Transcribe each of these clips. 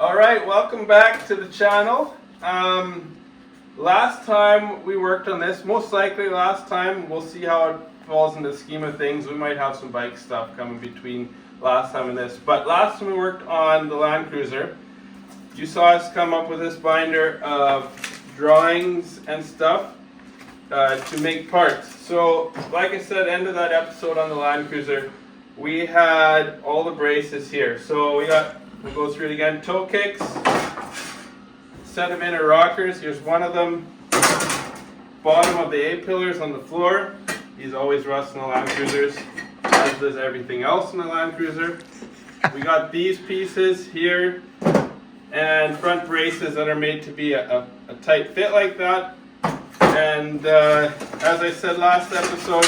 Alright, welcome back to the channel. Last time we worked on this, most likely last time, we'll see how it falls in the scheme of things. We might have some bike stuff coming between last time and this. But last time we worked on the Land Cruiser, you saw us come up with this binder of drawings and stuff to make parts. So, like I said, end of that episode on the Land Cruiser, we had all the braces here. So we'll go through it again. Toe kicks, set of inner rockers. Here's one of them. Bottom of the A-pillars on the floor. These always rust in the Land Cruisers, as does everything else in the Land Cruiser. We got these pieces here, and front braces that are made to be a tight fit like that. And as I said last episode,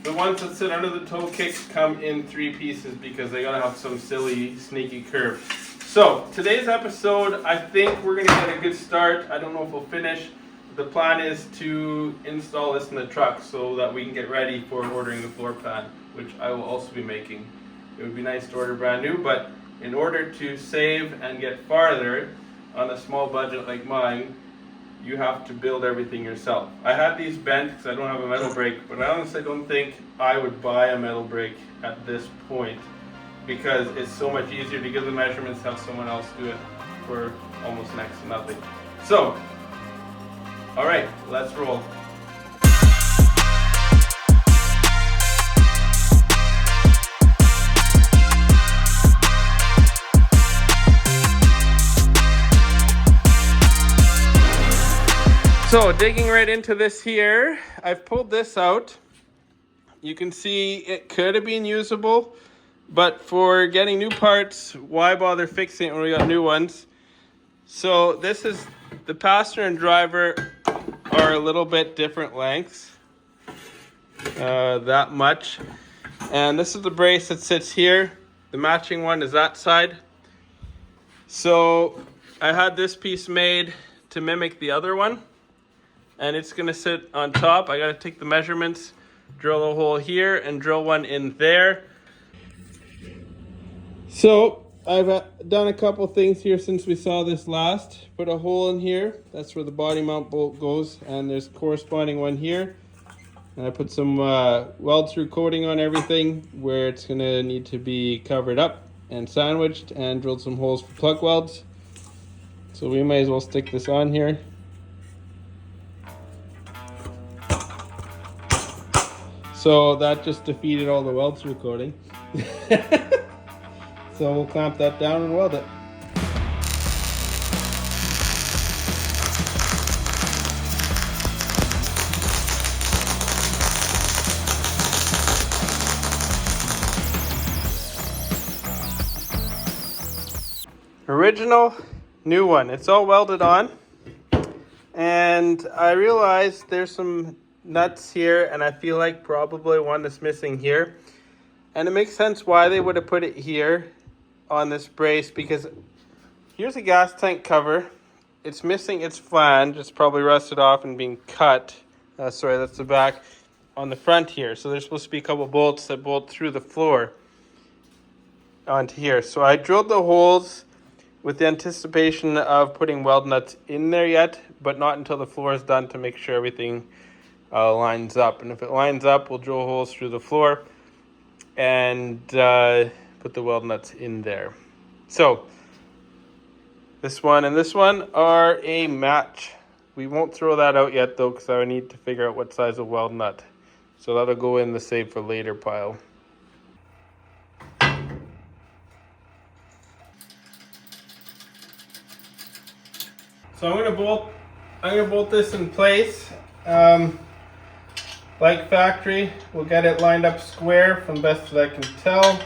the ones that sit under the toe kicks come in 3 pieces because they gotta have some silly, sneaky curve. So today's episode, I think we're gonna get a good start. I don't know if we'll finish. The plan is to install this in the truck so that we can get ready for ordering the floor plan, which I will also be making. It would be nice to order brand new, but in order to save and get farther on a small budget like mine, you have to build everything yourself. I had these bent because I don't have a metal brake, but I honestly don't think I would buy a metal brake at this point because it's so much easier to give the measurements, have someone else do it for almost next to nothing. So, alright, let's roll. So digging right into this here, I've pulled this out. You can see it could have been usable, but for getting new parts, why bother fixing it when we got new ones? So this is, the passenger and driver are a little bit different lengths, that much. And this is the brace that sits here. The matching one is that side. So I had this piece made to mimic the other one. And it's gonna sit on top. I gotta take the measurements, drill a hole here and drill one in there. So I've done a couple things here since we saw this last. Put a hole in here, that's where the body mount bolt goes, and there's a corresponding one here. And I put some weld through coating on everything where it's gonna need to be covered up and sandwiched, and drilled some holes for plug welds. So we may as well stick this on here. So that just defeated all the weld through coating. So we'll clamp that down and weld it. Original, new one. It's all welded on. And I realized there's some nuts here, and I feel like probably one is missing here. And it makes sense why they would have put it here on this brace, because here's a gas tank cover. It's missing its flange. It's probably rusted off and being cut. Sorry, that's the back on the front here. So there's supposed to be a couple bolts that bolt through the floor onto here. So I drilled the holes with the anticipation of putting weld nuts in there yet, but not until the floor is done, to make sure everything lines up. And if it lines up, we'll drill holes through the floor and put the weld nuts in there. So this one and this one are a match. We won't throw that out yet though, because I need to figure out what size of weld nut. So that'll go in the save for later pile. So I'm gonna bolt this in place. Like factory, we'll get it lined up square from best that I can tell.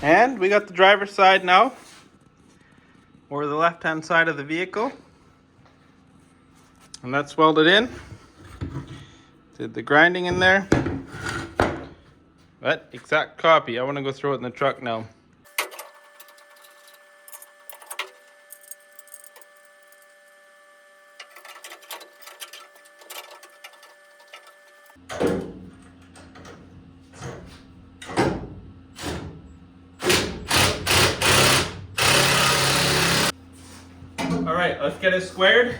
And we got the driver's side now, or the left-hand side of the vehicle. And that's welded in. Did the grinding in there. But exact copy. I want to go throw it in the truck now. All right, let's get it squared.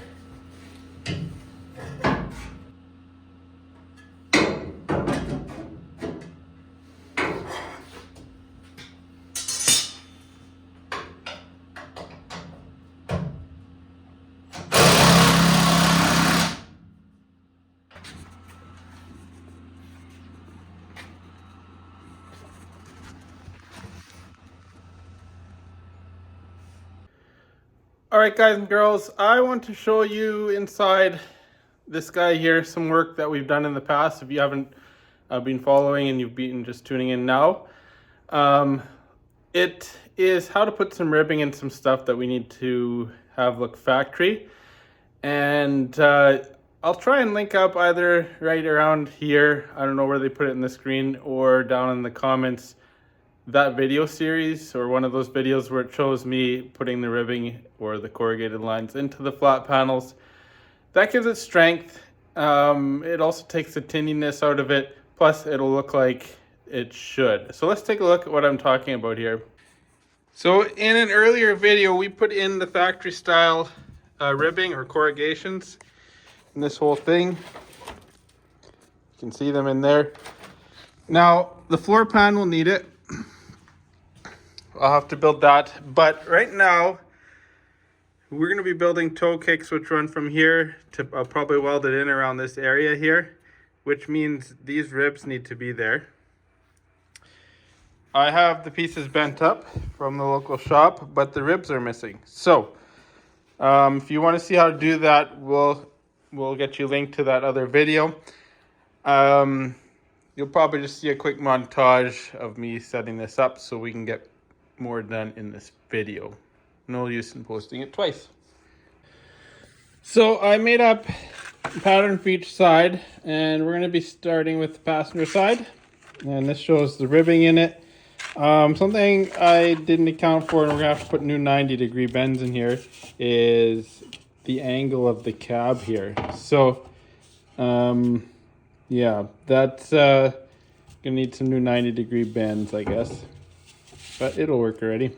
Alright guys and girls, I want to show you inside this guy here some work that we've done in the past. If you haven't been following and you've been just tuning in now. It is how to put some ribbing and some stuff that we need to have look factory. And I'll try and link up either right around here, I don't know where they put it in the screen, or down in the comments, that video series or one of those videos where it shows me putting the ribbing or the corrugated lines into the flat panels. That gives it strength. It also takes the tinniness out of it, plus it'll look like it should. So let's take a look at what I'm talking about here. So in an earlier video we put in the factory style ribbing or corrugations in this whole thing. You can see them in there. Now the floor pan will need it. I'll have to build that, but right now we're going to be building toe kicks which run from here to, I'll probably weld it in around this area here, which means these ribs need to be there. I have the pieces bent up from the local shop, but the ribs are missing. So if you want to see how to do that, we'll get you linked to that other video. You'll probably just see a quick montage of me setting this up so we can get more done in this video. No use in posting it twice. So I made up a pattern for each side, and we're going to be starting with the passenger side, and this shows the ribbing in it. Something I didn't account for, and we're going to have to put new 90-degree bends in here, is the angle of the cab here. So yeah, that's gonna need some new 90-degree bends, I guess, but it'll work already.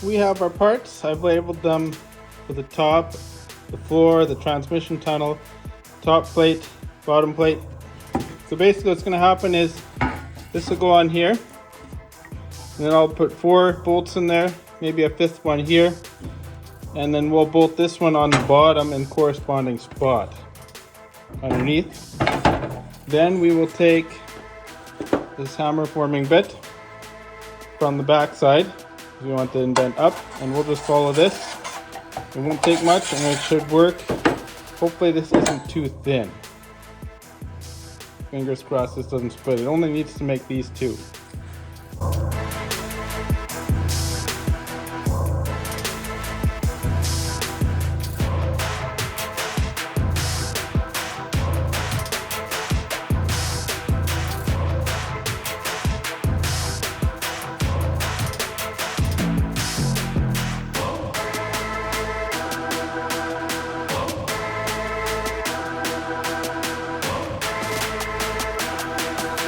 We have our parts. I've labeled them for the top, the floor, the transmission tunnel, top plate, bottom plate. So basically what's going to happen is this will go on here, and then I'll put 4 bolts in there, maybe a 5th one here, and then we'll bolt this one on the bottom and corresponding spot underneath. Then we will take this hammer forming bit from the back side. We want the indent up, and we'll just follow this. It won't take much and it should work. Hopefully this isn't too thin. Fingers crossed this doesn't split. It only needs to make these 2.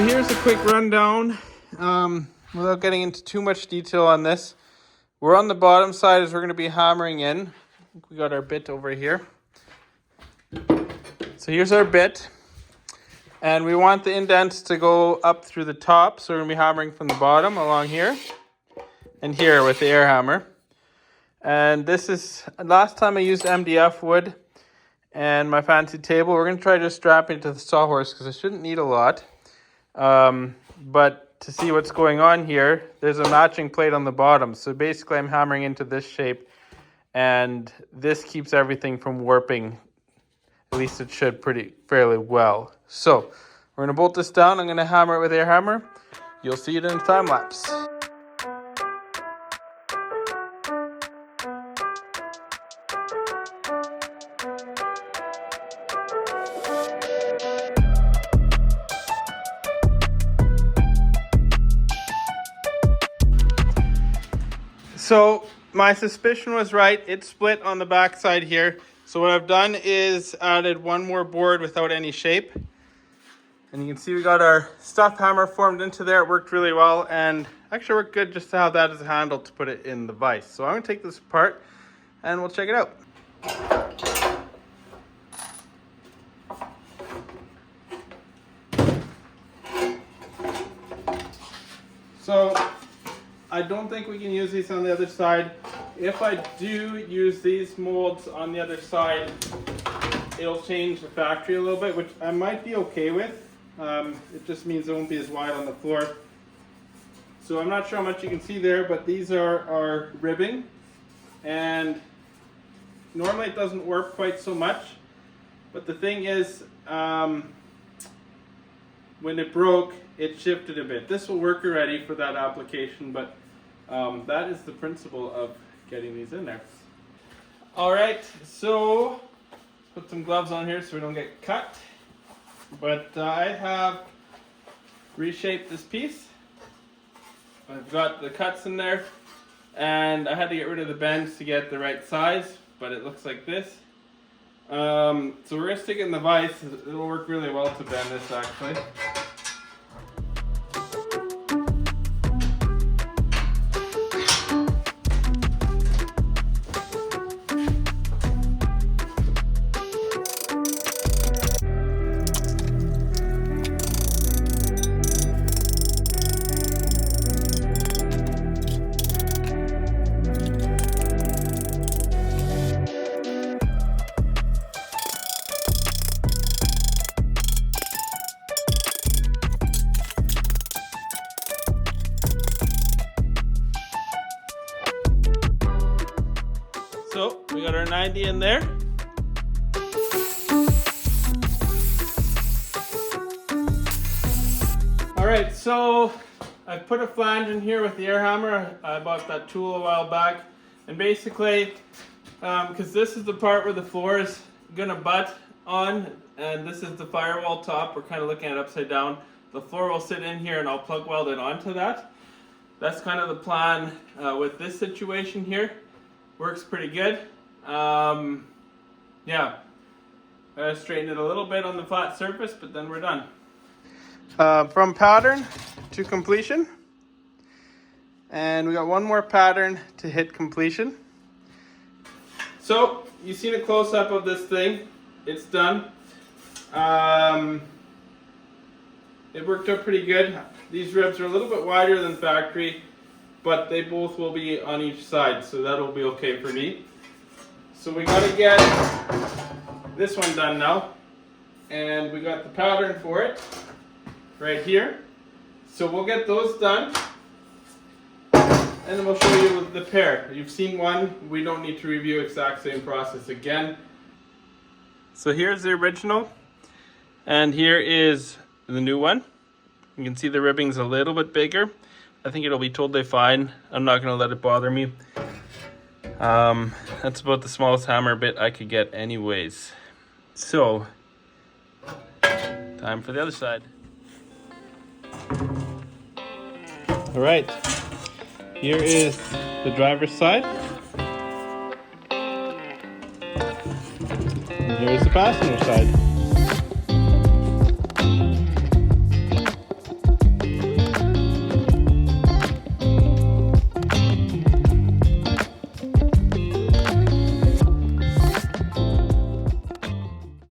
here's a quick rundown, without getting into too much detail on this. We're on the bottom side as we're going to be hammering in. I think we got our bit over here. So here's our bit. And we want the indents to go up through the top. So we're going to be hammering from the bottom along here. And here with the air hammer. And this is, last time I used MDF wood and my fancy table. We're going to try just strapping it to the sawhorse because I shouldn't need a lot. But to see what's going on here, there's a matching plate on the bottom. So basically I'm hammering into this shape and this keeps everything from warping. At least it should fairly well. So we're gonna bolt this down. I'm gonna hammer it with air hammer. You'll see it in the time lapse. So my suspicion was right. It split on the back side here. So what I've done is added one more board without any shape. And you can see we got our stuff hammer formed into there. It worked really well and actually worked good just to have that as a handle to put it in the vise. So I'm gonna take this apart and we'll check it out. So I don't think we can use these on the other side. If I do use these molds on the other side, it'll change the factory a little bit, which I might be okay with. It just means it won't be as wide on the floor. So I'm not sure how much you can see there, but these are our ribbing. And normally it doesn't warp quite so much. But the thing is, when it broke, it shifted a bit. This will work already for that application, but that is the principle of getting these in there. All right, so put some gloves on here so we don't get cut. But I have reshaped this piece. I've got the cuts in there, and I had to get rid of the bends to get the right size, but it looks like this. So we're gonna stick it in the vise. It'll work really well to bend this actually. So we got our 90 in there. All right, so I put a flange in here with the air hammer. I bought that tool a while back. And basically, because this is the part where the floor is gonna butt on, and this is the firewall top, we're kind of looking at it upside down. The floor will sit in here and I'll plug weld it onto that. That's kind of the plan with this situation here. Works pretty good. Yeah, I straighten it a little bit on the flat surface, but then we're done. From pattern to completion. And we got one more pattern to hit completion. So, you've seen a close-up of this thing. It's done. It worked out pretty good. These ribs are a little bit wider than factory, but they both will be on each side, so that'll be okay for me. So we gotta get this one done now. And we got the pattern for it right here. So we'll get those done. And then we'll show you the pair. You've seen one, we don't need to review exact same process again. So here's the original, and here is the new one. You can see the ribbing's a little bit bigger. I think it'll be totally fine. I'm not gonna let it bother me. That's about the smallest hammer bit I could get anyways. So, time for the other side. All right, here is the driver's side. And here's the passenger side.